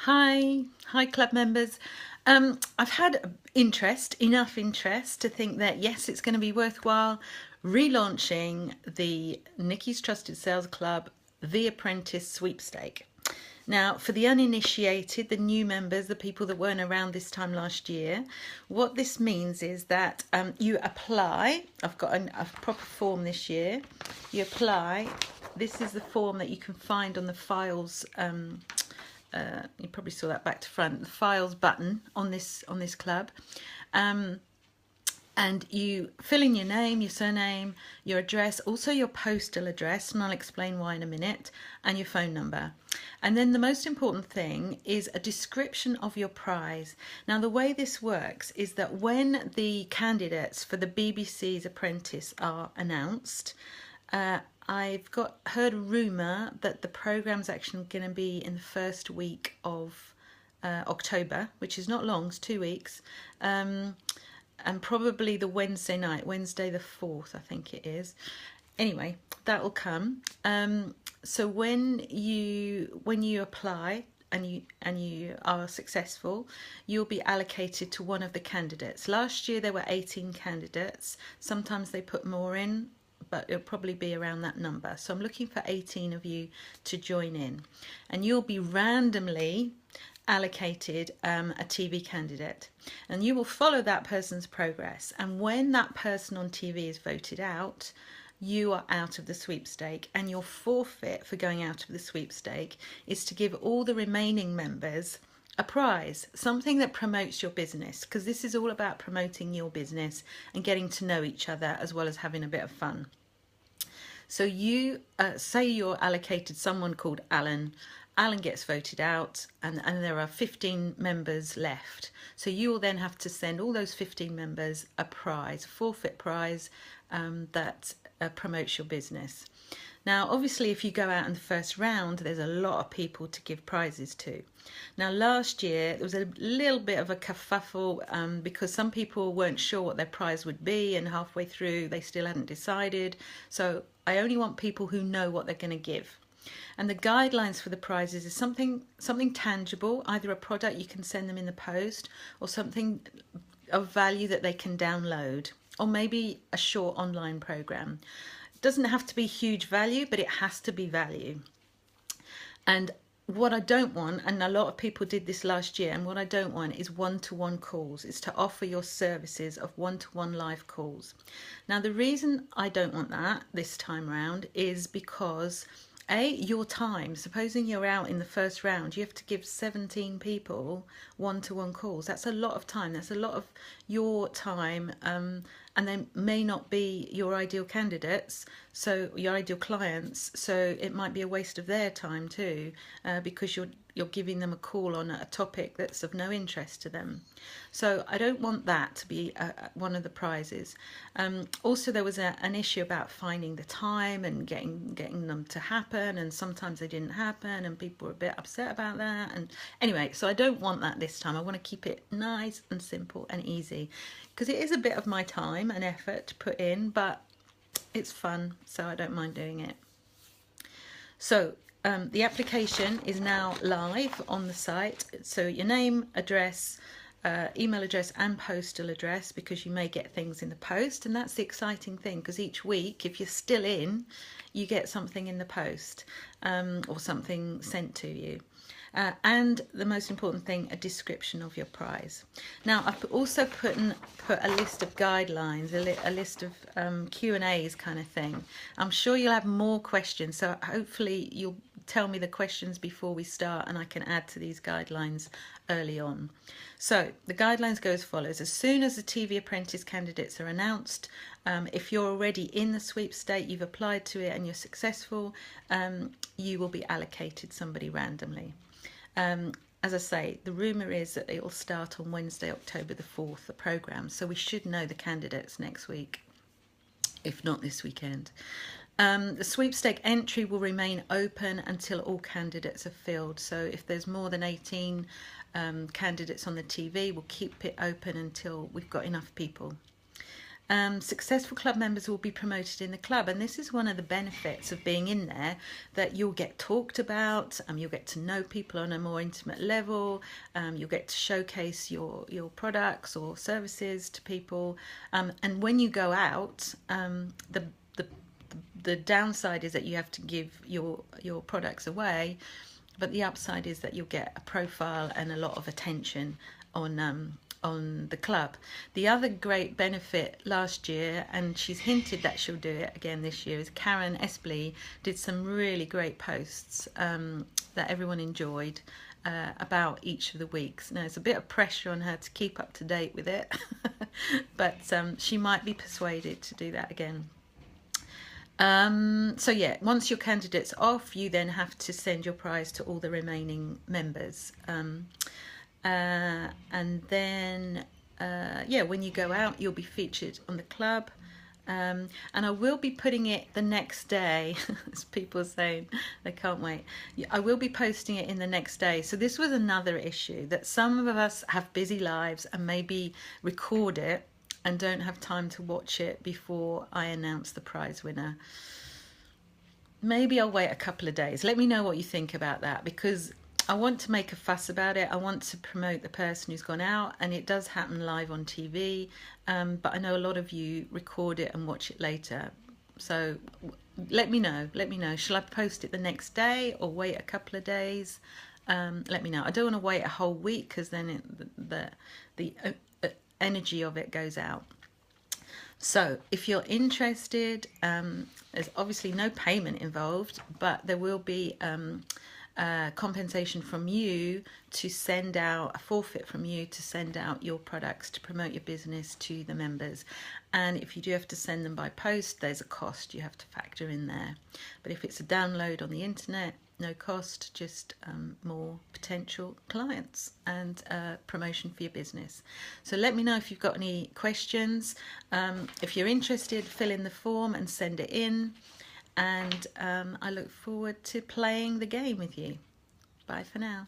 Hi club members. I've had enough interest to think that yes, it's going to be worthwhile relaunching the Nikki's Trusted Sales Club, the Apprentice sweepstake. Now, for the uninitiated, the new members, the people that weren't around this time last year, what this means is that you apply. I've got a proper form this year. You apply. This is the form that you can find on the files. You probably saw that back to front. The files button on this club. And you fill in your name, your surname, your address, also your postal address, and I'll explain why in a minute, and your phone number. And then the most important thing is a description of your prize. Now, the way this works is that when the candidates for the BBC's Apprentice are announced, I've heard a rumour that the programme's actually going to be in the first week of October, which is not long, it's 2 weeks. And probably the Wednesday night, Wednesday the 4th, I think it is. Anyway, that will come. So when you apply and you are successful, you'll be allocated to one of the candidates. Last year there were 18 candidates. Sometimes they put more in, but it'll probably be around that number. So I'm looking for 18 of you to join in, and you'll be randomly allocated a TV candidate, and you will follow that person's progress, and when that person on TV is voted out, you are out of the sweepstake, and your forfeit for going out of the sweepstake is to give all the remaining members a prize, something that promotes your business, because this is all about promoting your business and getting to know each other as well as having a bit of fun. So you say you're allocated someone called Alan. Alan gets voted out, and there are 15 members left. So you will then have to send all those 15 members a prize, a forfeit prize that promotes your business. Now, obviously, if you go out in the first round, there's a lot of people to give prizes to. Now, last year, there was a little bit of a kerfuffle because some people weren't sure what their prize would be, and halfway through, they still hadn't decided. So I only want people who know what they're going to give. And the guidelines for the prizes is something tangible, either a product you can send them in the post, or something of value that they can download, or maybe a short online program. It doesn't have to be huge value, but it has to be value. And what I don't want, and a lot of people did this last year, and what I don't want is one-to-one calls. It's to offer your services of one-to-one live calls. Now, the reason I don't want that this time around is because your time, supposing you're out in the first round, you have to give 17 people one-to-one calls. That's a lot of time. That's a lot of your time, and they may not be your ideal candidates, so your ideal clients. So it might be a waste of their time too, because you're giving them a call on a topic that's of no interest to them. So I don't want that to be one of the prizes. Also, there was an issue about finding the time and getting them to happen, and sometimes they didn't happen, and people were a bit upset about that. And anyway, so I don't want that this time. I want to keep it nice and simple and easy, because it is a bit of my time and effort to put in, but it's fun, so I don't mind doing it. So the application is now live on the site. So your name, address, email address and postal address, because you may get things in the post, and that's the exciting thing, because each week, if you're still in, you get something in the post or something sent to you. And the most important thing, a description of your prize. Now, I've also put a list of guidelines, a list of Q&As kind of thing. I'm sure you'll have more questions, so hopefully you'll tell me the questions before we start, and I can add to these guidelines early on. So the guidelines go as follows. As soon as the TV Apprentice candidates are announced, if you're already in the sweepstake, you've applied to it and you're successful, you will be allocated somebody randomly. As I say, the rumour is that it will start on Wednesday, October the 4th, the programme, so we should know the candidates next week, if not this weekend. The sweepstake entry will remain open until all candidates are filled, so if there's more than 18 candidates on the TV, we'll keep it open until we've got enough people. Successful club members will be promoted in the club, and this is one of the benefits of being in there, that you'll get talked about, you'll get to know people on a more intimate level, you'll get to showcase your products or services to people, and when you go out, the downside is that you have to give your products away, but the upside is that you'll get a profile and a lot of attention on the club. The other great benefit last year, and she's hinted that she'll do it again this year, is Karen Espley did some really great posts that everyone enjoyed about each of the weeks. Now, it's a bit of pressure on her to keep up to date with it, but she might be persuaded to do that again. So yeah, once your candidate's off, you then have to send your prize to all the remaining members. And then, yeah, when you go out, you'll be featured on the club. And I will be putting it the next day, as people are saying they can't wait. I will be posting it in the next day. So this was another issue, that some of us have busy lives and maybe record it and don't have time to watch it before I announce the prize winner. Maybe I'll wait a couple of days. Let me know what you think about that, because I want to make a fuss about it. I want to promote the person who's gone out, and it does happen live on TV, but I know a lot of you record it and watch it later. So let me know. Shall I post it the next day or wait a couple of days? Let me know. I don't want to wait a whole week, because then the energy of it goes out. So if you're interested, there's obviously no payment involved, but there will be compensation from you to send out, a forfeit from you to send out your products to promote your business to the members. And if you do have to send them by post, there's a cost you have to factor in there. But if it's a download on the internet, no cost, just more potential clients and promotion for your business. So let me know if you've got any questions. If you're interested, fill in the form and send it in. And I look forward to playing the game with you. Bye for now.